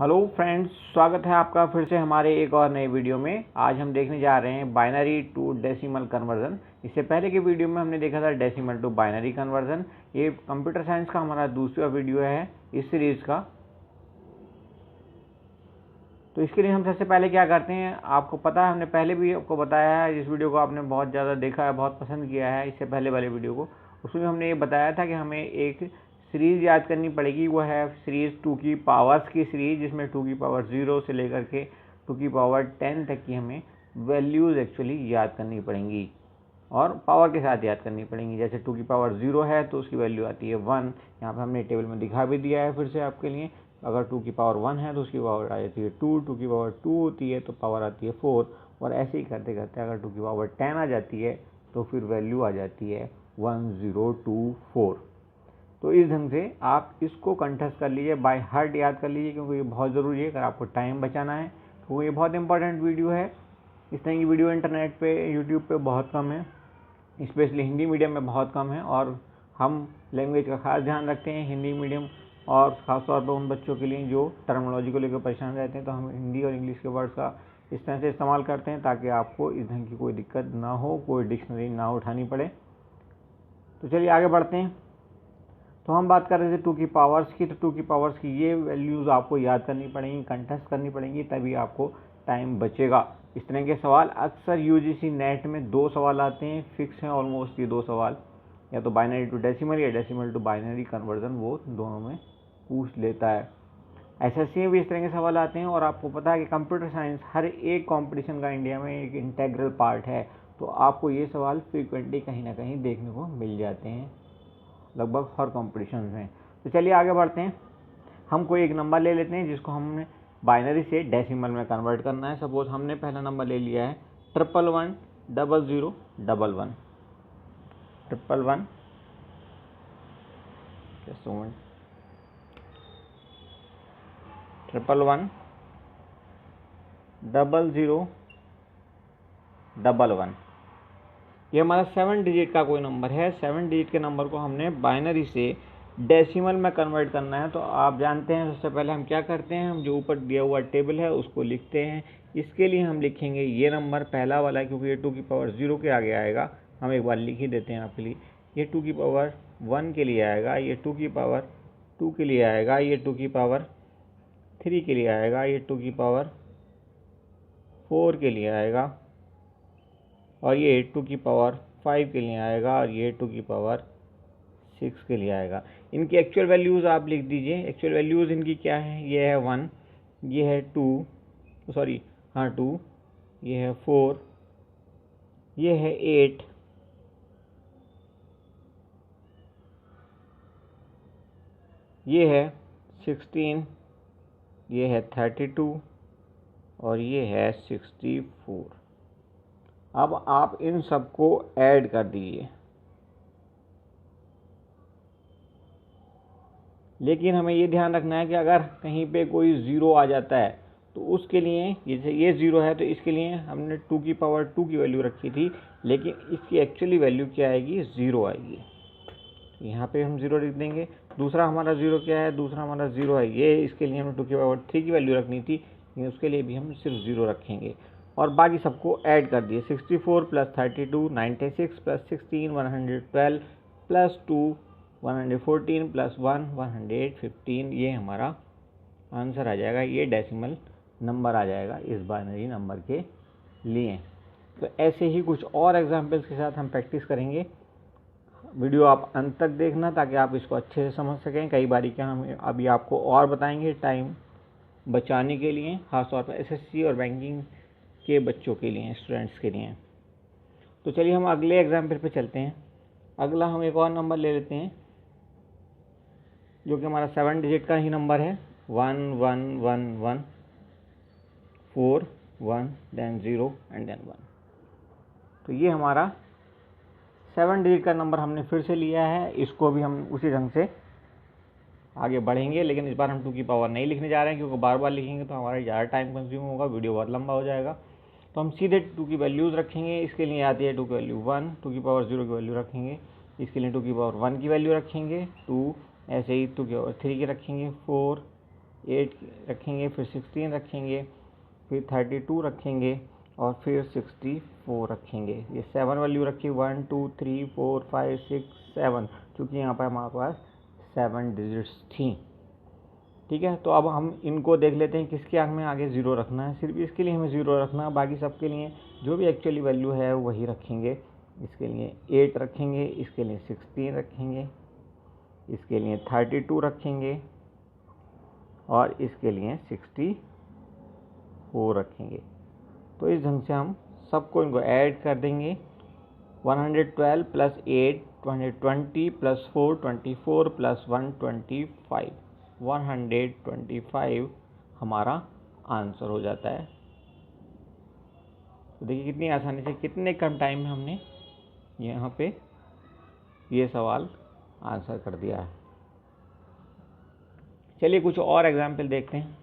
Hello friends, स्वागत है आपका फिर से हमारे एक और नए वीडियो में। आज हम देखने जा रहे हैं बाइनरी टू डेसिमल कन्वर्जन। इससे पहले के वीडियो में हमने देखा था डेसिमल टू बाइनरी कन्वर्जन। ये कंप्यूटर साइंस का हमारा दूसरा वीडियो है इस सीरीज़ का। तो इसके लिए हम सबसे पहले क्या करते हैं, आपको पता है हमने पहले भी आपको बताया है, इस वीडियो को आपने बहुत ज़्यादा देखा है, बहुत पसंद किया है इससे पहले वाले वीडियो को। उसमें हमने ये बताया था कि हमें एक सीरीज़ याद करनी पड़ेगी, वो है सीरीज़ 2 की पावर्स की सीरीज़, जिसमें 2 की पावर 0 से लेकर के 2 की पावर 10 तक की हमें वैल्यूज़ एक्चुअली याद करनी पड़ेंगी और पावर के साथ याद करनी पड़ेंगी। जैसे 2 की पावर 0 है तो उसकी वैल्यू आती है 1। यहाँ पर हमने टेबल में दिखा भी दिया है फिर से आपके लिए। अगर 2 की पावर 1 है तो उसकी पावर आ जाती है 2, 2 की पावर 2 होती है तो पावर आती है 4, और ऐसे ही करते करते अगर 2 की पावर 10 आ जाती है तो फिर वैल्यू आ जाती है 1024। तो इस ढंग से आप इसको कंठस्थ कर लीजिए, बाय हार्ट याद कर लीजिए, क्योंकि ये बहुत ज़रूरी है अगर आपको टाइम बचाना है। तो ये बहुत इंपॉर्टेंट वीडियो है। इस तरह की वीडियो इंटरनेट पे, यूट्यूब पे बहुत कम है, स्पेशली हिंदी मीडियम में बहुत कम है। और हम लैंग्वेज का खास ध्यान रखते हैं हिंदी मीडियम, और ख़ासतौर पर उन बच्चों के लिए जो टर्मिनोलॉजी को लेकर परेशान रहते हैं। तो हम हिंदी और इंग्लिश के वर्ड्स का इस तरह से इस्तेमाल करते हैं ताकि आपको इस ढंग की कोई दिक्कत ना हो, कोई डिक्शनरी ना उठानी पड़े। तो चलिए आगे बढ़ते हैं। तो हम बात कर रहे थे 2 की पावर्स की। तो 2 की पावर्स की ये वैल्यूज़ आपको याद करनी पड़ेंगी, कंठस्थ करनी पड़ेंगी, तभी आपको टाइम बचेगा। इस तरह के सवाल अक्सर यूजीसी नेट में 2 सवाल आते हैं, फिक्स हैं ऑलमोस्ट ये 2 सवाल, या तो बाइनरी टू डेसिमल या डेसिमल टू बाइनरी कन्वर्जन, वो दोनों में पूछ लेता है। एसएससी में भी इस तरह के सवाल आते हैं। और आपको पता है कि कंप्यूटर साइंस हर एक कॉम्पिटिशन का इंडिया में एक इंटेग्रल पार्ट है, तो आपको ये सवाल फ्रीक्वेंटली कहीं ना कहीं देखने को मिल जाते हैं लगभग हर कॉम्पिटिशन में। तो चलिए आगे बढ़ते हैं। हम कोई एक नंबर ले लेते हैं जिसको हमने बाइनरी से डेसिमल में कन्वर्ट करना है। सपोज हमने पहला नंबर ले लिया है 11101111 11 110011। ये हमारा 7 डिजिट का कोई नंबर है। 7 डिजिट के नंबर को हमने बाइनरी से डेसिमल में कन्वर्ट करना है। तो आप जानते हैं सबसे पहले हम क्या करते हैं, हम जो ऊपर दिया हुआ टेबल है उसको लिखते हैं। इसके लिए हम लिखेंगे ये नंबर पहला वाला, क्योंकि ये 2 की पावर 0 के आगे आएगा। हम एक बार लिख ही देते हैं आपके लिए। ये 2 की पावर 1 के लिए आएगा, ये 2 की पावर 2 के लिए आएगा, ये 2 की पावर 3 के लिए आएगा, ये 2 की पावर 4 के लिए आएगा, और ये 2 की पावर 5 के लिए आएगा, और ये 2 की पावर 6 के लिए आएगा। इनकी एक्चुअल वैल्यूज़ आप लिख दीजिए। एक्चुअल वैल्यूज़ इनकी क्या है, ये है 1, ये है 2, सॉरी हाँ 2, ये है 4, ये है 8, ये है 16, ये है 32, और ये है 64। अब आप इन सबको ऐड कर दीजिए। लेकिन हमें ये ध्यान रखना है कि अगर कहीं पे कोई ज़ीरो आ जाता है तो उसके लिए, जैसे ये 0 है तो इसके लिए हमने 2 की पावर 2 की वैल्यू रखी थी, लेकिन इसकी एक्चुअली वैल्यू क्या आएगी, 0 आएगी। तो यहाँ पे हम 0 लिख देंगे। दूसरा हमारा 0 क्या है, दूसरा हमारा 0 है, ये इसके लिए हमें 2 की पावर 3 की वैल्यू रखनी थी, लेकिन उसके लिए भी हम सिर्फ 0 रखेंगे। और बाकी सबको ऐड कर दिए। 64 + 32 96 + 16 112 + 2 114 + 1 115। ये हमारा आंसर आ जाएगा, ये डेसिमल नंबर आ जाएगा इस बाइनरी नंबर के लिए। तो ऐसे ही कुछ और एग्जांपल्स के साथ हम प्रैक्टिस करेंगे। वीडियो आप अंत तक देखना ताकि आप इसको अच्छे से समझ सकें। कई बारी क्या हम अभी आपको और बताएंगे टाइम बचाने के लिए, खासतौर पर एसएससी और बैंकिंग के बच्चों के लिए, स्टूडेंट्स के लिए। तो चलिए हम अगले एग्जाम्पल पे चलते हैं। अगला हम एक और नंबर ले लेते हैं जो कि हमारा 7 डिजिट का ही नंबर है, 1 1 1 1 4 1 then 0 and then 1। तो ये हमारा 7 डिजिट का नंबर हमने फिर से लिया है। इसको भी हम उसी ढंग से आगे बढ़ेंगे, लेकिन इस बार हम 2 की पावर नहीं लिखने जा रहे हैं, क्योंकि बार बार लिखेंगे तो हमारा ज़्यादा टाइम कंज्यूम होगा, वीडियो बहुत लंबा हो जाएगा। तो हम सीधे 2 की वैल्यूज़ रखेंगे। इसके लिए आती है 2 की वैल्यू 1, 2 की पावर 0 की वैल्यू रखेंगे, इसके लिए 2 की पावर 1 की वैल्यू रखेंगे, 2, ऐसे ही 2 की पावर 3 की रखेंगे, 4, 8 रखेंगे, फिर 16 रखेंगे, फिर 32 रखेंगे और फिर 64 रखेंगे। ये 7 वैल्यू रखी, 1 2 3 4 5 6 7, क्योंकि यहाँ पर हमारे पास 7 डिजिट्स थी। ठीक है, तो अब हम इनको देख लेते हैं किसके आगे में आगे 0 रखना है। सिर्फ इसके लिए हमें 0 रखना है, बाकी सबके लिए जो भी एक्चुअली वैल्यू है वही रखेंगे। इसके लिए 8 रखेंगे, इसके लिए 16 रखेंगे, इसके लिए 32 रखेंगे और इसके लिए 64 रखेंगे। तो इस ढंग से हम सबको इनको ऐड कर देंगे। 112 प्लस 8 220 प्लस 4 24 प्लस 125 125 हमारा आंसर हो जाता है। तो देखिए कितनी आसानी से, कितने कम टाइम में हमने यहाँ पे ये सवाल आंसर कर दिया है। चलिए कुछ और एग्जाम्पल देखते हैं।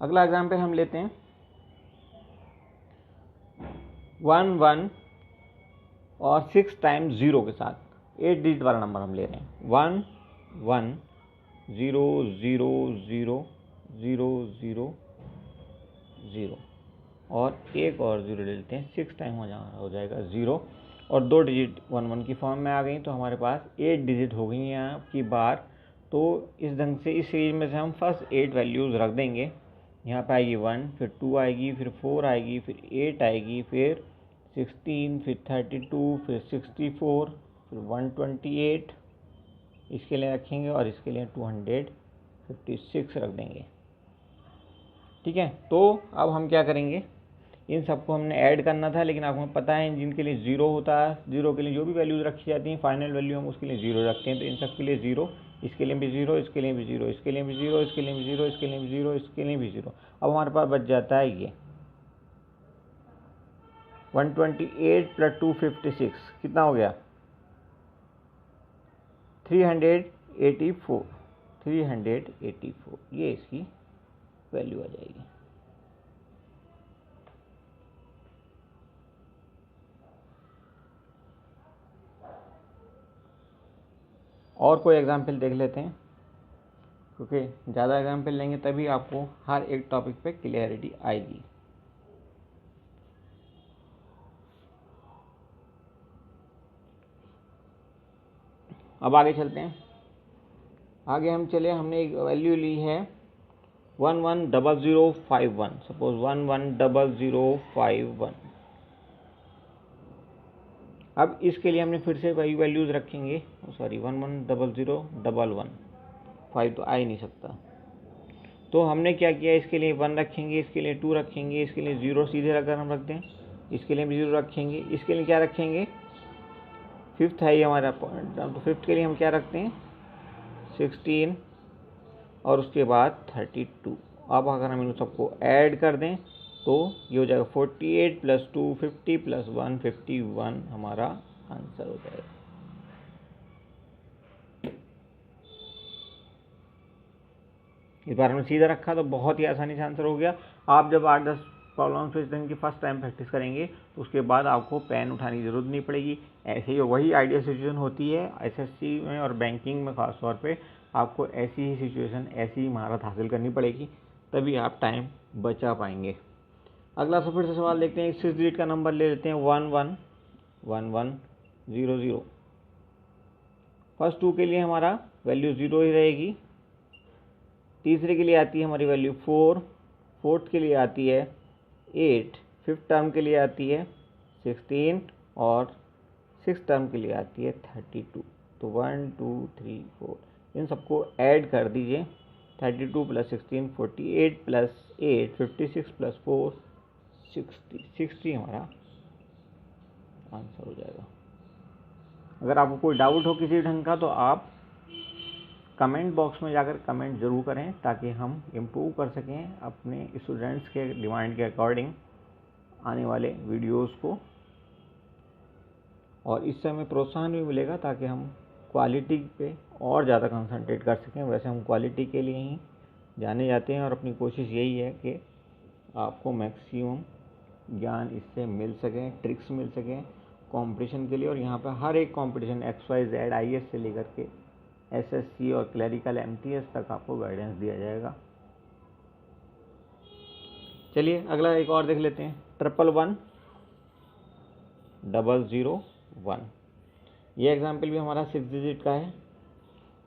अगला एग्जाम्पल हम लेते हैं 1 1 और 6 टाइम्स 0 के साथ 8 डिजिट वाला नंबर हम ले रहे हैं। 1 1 0 0 0 0 0 0 और एक और 0 ले लेते हैं। 6 टाइम हो जाएगा 0 और 2 डिजिट 1 1 की फॉर्म में आ गई, तो हमारे पास 8 डिजिट हो गई हैं आपकी बार। तो इस ढंग से इस सीरीज में से हम फर्स्ट 8 वैल्यूज़ रख देंगे। यहाँ पे आएगी 1, फिर 2 आएगी, फिर 4 आएगी, फिर 8 आएगी, फिर 16, फिर 32, फिर 64, फिर 128 इसके लिए रखेंगे और इसके लिए 256 रख देंगे। ठीक है, तो अब हम क्या करेंगे, इन सबको हमने ऐड करना था, लेकिन आपको पता है जिनके लिए 0 होता है, 0 के लिए जो भी वैल्यूज रखी जाती हैं फाइनल वैल्यू हम उसके लिए 0 रखते हैं। तो इन सब के लिए 0, इसके लिए भी 0, इसके लिए भी 0, इसके लिए भी 0, इसके लिए भी 0, इसके लिए भी 0, इसके लिए भी 0। अब हमारे पास बच जाता है ये 128 प्लस 256 कितना हो गया 384 384, ये इसकी वैल्यू आ जाएगी। और कोई एग्जाम्पल देख लेते हैं, क्योंकि ज़्यादा एग्जाम्पल लेंगे तभी आपको हर एक टॉपिक पे क्लियरिटी आएगी। अब आगे चलते हैं। आगे हम चले, हमने एक वैल्यू ली है 110051। सपोज 110051। अब इसके लिए हमने फिर से वही वैल्यूज रखेंगे। सॉरी 110011, 5 तो आ ही नहीं सकता। तो हमने क्या किया, इसके लिए 1 रखेंगे, इसके लिए 2 रखेंगे, इसके लिए 0 सीधे रखकर हम रख दें, इसके लिए भी 0 रखेंगे, इसके लिए क्या रखेंगे, फिफ्थ है ये हमारा पॉइंट। तो फिफ्थ के लिए हम क्या रखते हैं 16 और उसके बाद 32। अब अगर हम इन सबको ऐड कर दें तो ये हो जाएगा 48 प्लस 250 प्लस 151 हमारा आंसर हो जाएगा। इस बार हमने सीधा रखा तो बहुत ही आसानी से आंसर हो गया। आप जब 8-10 प्रॉब्लम्स इस ढंग की फर्स्ट टाइम प्रैक्टिस करेंगे तो उसके बाद आपको पेन उठाने की ज़रूरत नहीं पड़ेगी। ऐसे ही वही आइडियल सिचुएशन होती है एसएससी में और बैंकिंग में खास तौर पे आपको ऐसी ही सिचुएशन, ऐसी ही महारत हासिल करनी पड़ेगी, तभी आप टाइम बचा पाएंगे। अगला फिर से सवाल देखते हैं। 6 डिजिट का नंबर ले लेते हैं 111100। फर्स्ट 2 के लिए हमारा वैल्यू 0 ही रहेगी। तीसरे के लिए आती है हमारी वैल्यू 4, फोर्थ के लिए आती है 8, फिफ्थ टर्म के लिए आती है 16 और सिक्स टर्म के लिए आती है 32। तो 1 2 3 4 इन सबको ऐड कर दीजिए। 32 प्लस 16 48 प्लस 8 56 प्लस 4 60 हमारा आंसर हो जाएगा। अगर आपको कोई डाउट हो किसी ढंग का तो आप कमेंट बॉक्स में जाकर कमेंट ज़रूर करें, ताकि हम इम्प्रूव कर सकें अपने स्टूडेंट्स के डिमांड के अकॉर्डिंग आने वाले वीडियोस को, और इससे हमें प्रोत्साहन भी मिलेगा ताकि हम क्वालिटी पे और ज़्यादा कंसंट्रेट कर सकें। वैसे हम क्वालिटी के लिए ही जाने जाते हैं और अपनी कोशिश यही है कि आपको मैक्सिमम ज्ञान इससे मिल सकें, ट्रिक्स मिल सकें कंपटीशन के लिए। और यहाँ पर हर एक कंपटीशन XYZ IAS से लेकर के SSC और क्लरिकल MTS तक आपको गाइडेंस दिया जाएगा। चलिए अगला एक और देख लेते हैं, 111001। ये एग्जाम्पल भी हमारा 6 डिजिट का है,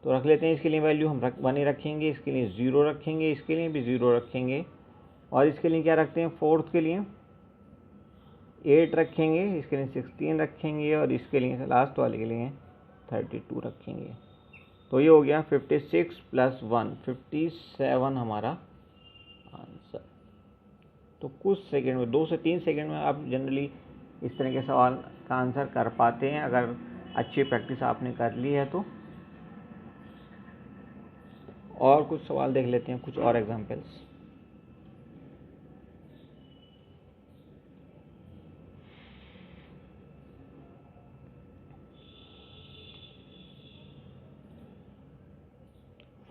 तो रख लेते हैं। इसके लिए वैल्यू हम 1 ही रखेंगे, इसके लिए 0 रखेंगे, इसके लिए भी 0 रखेंगे, और इसके लिए क्या रखते हैं, 4th के लिए 8 रखेंगे, इसके लिए 16 रखेंगे, और इसके लिए लास्ट वाले के लिए 32 रखेंगे। तो ये हो गया 56 + 1 57 हमारा आंसर। तो कुछ सेकंड में, 2 से 3 सेकंड में आप जनरली इस तरह के सवाल का आंसर कर पाते हैं, अगर अच्छी प्रैक्टिस आपने कर ली है तो। और कुछ सवाल देख लेते हैं, कुछ और एग्जांपल्स।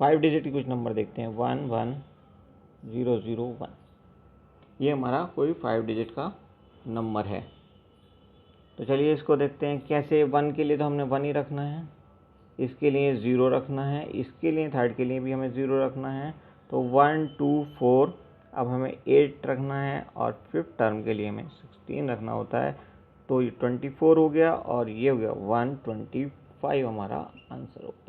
फाइव डिजिट के कुछ नंबर देखते हैं, 11001। ये हमारा कोई 5 डिजिट का नंबर है। तो चलिए इसको देखते हैं कैसे। 1 के लिए तो हमने 1 ही रखना है, इसके लिए 0 रखना है, इसके लिए थर्ड के लिए भी हमें 0 रखना है। तो 1 2 4, अब हमें 8 रखना है, और 5th टर्म के लिए हमें 16 रखना होता है। तो ये 24 हो गया, और ये हो गया 125 हमारा आंसर होता है।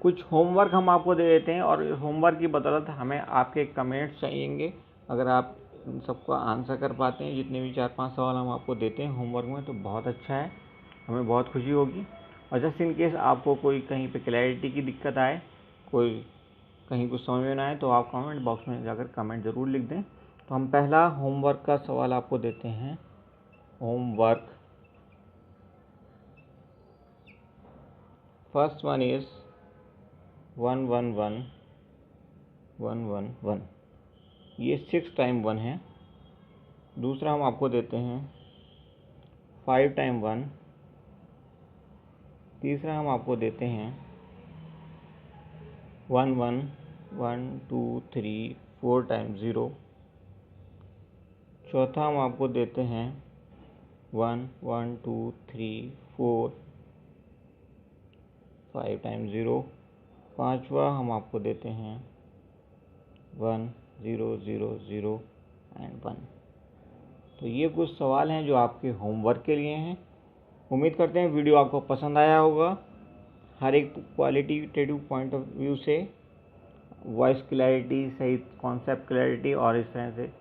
कुछ होमवर्क हम आपको दे देते हैं, और होमवर्क की बदौलत हमें आपके कमेंट्स चाहिएंगे। अगर आप इन सबका आंसर कर पाते हैं, जितने भी 4-5 सवाल हम आपको देते हैं होमवर्क में, तो बहुत अच्छा है, हमें बहुत खुशी होगी। और जस्ट इन केस आपको कोई कहीं पे क्लैरिटी की दिक्कत आए, कोई कहीं कुछ समझ में ना आए, तो आप कमेंट बॉक्स में जाकर कमेंट ज़रूर लिख दें। तो हम पहला होमवर्क का सवाल आपको देते हैं। होमवर्क फर्स्ट वन इज़ 111 ये 6 टाइम 1 है। दूसरा हम आपको देते हैं 5 टाइम 1। तीसरा हम आपको देते हैं 1 1 1 2 3 4 टाइम 0। चौथा हम आपको देते हैं 1 1 2 3 4 5 टाइम 0। पांचवा हम आपको देते हैं 1 0 0 0 एंड 1। तो ये कुछ सवाल हैं जो आपके होमवर्क के लिए हैं। उम्मीद करते हैं वीडियो आपको पसंद आया होगा। हर एक क्वालिटेटिव पॉइंट ऑफ व्यू से, वॉइस क्लैरिटी सहित कॉन्सेप्ट क्लैरिटी, और इस तरह से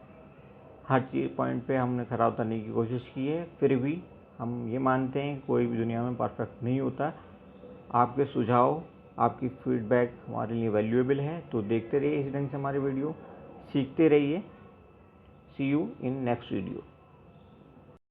हर चीज़ पॉइंट पे हमने खरा उतरने की कोशिश की है। फिर भी हम ये मानते हैं कोई भी दुनिया में परफेक्ट नहीं होता। आपके सुझाव, आपकी फीडबैक हमारे लिए वैल्यूएबल है। तो देखते रहिए इसी ढंग से हमारे वीडियो, सीखते रहिए। सी यू इन नेक्स्ट वीडियो।